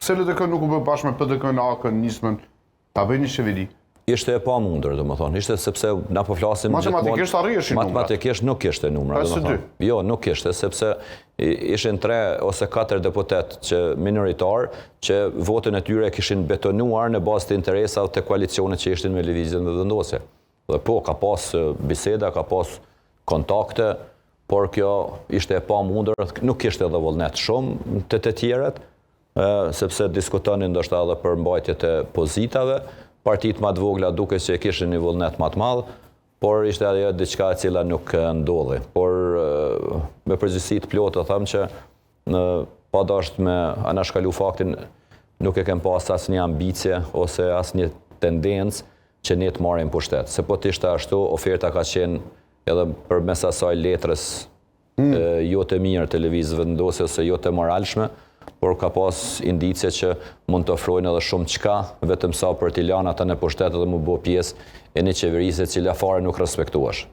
Pse LDK nuk u bë bashkë me PDK në AK-n, nismën, ta bëjnë një qeveri? Ishte e pa mundër, domethënë, ishte sepse na po flasim matematikisht arrijëshin numrat. Matematikisht nuk kishte numra, domethënë. Jo, nuk kishte, sepse ishin 3 ose 4 deputet që minoritar që votën e tyre kishin betonuar në bazë të interesave të koalicionit që ishin me lëvizjen e vendosje. Dhe po, ka pas biseda, ka pas kontakte, por kjo ishte e pa mundër, nuk kishte edhe vullnet shumë të tjerët, sepse diskutonin ndoshta edhe për mbajtjet e pozitave. Partitë më të vogla duke që kishin një vullnet më të madh, por ishte ajo diçka e cila nuk ndodhi. Por me përgjegjësi të plotë them që pa dashur me anashkalu faktin nuk e kem pas asnjë ambicie ose asnjë tendencë që ne të marrim pushtet. Se po të ishte ashtu, oferta ka qenë edhe përmes asaj letrës jo të mirë televizë vendosje ose jo të moralshme, por ka pas indicie që mund të ofrojnë edhe shumë çka, vetëm sa për t'i lanë ata në pushtet dhe më bë pjesë e një qeverisë e cila fare nuk respektuash.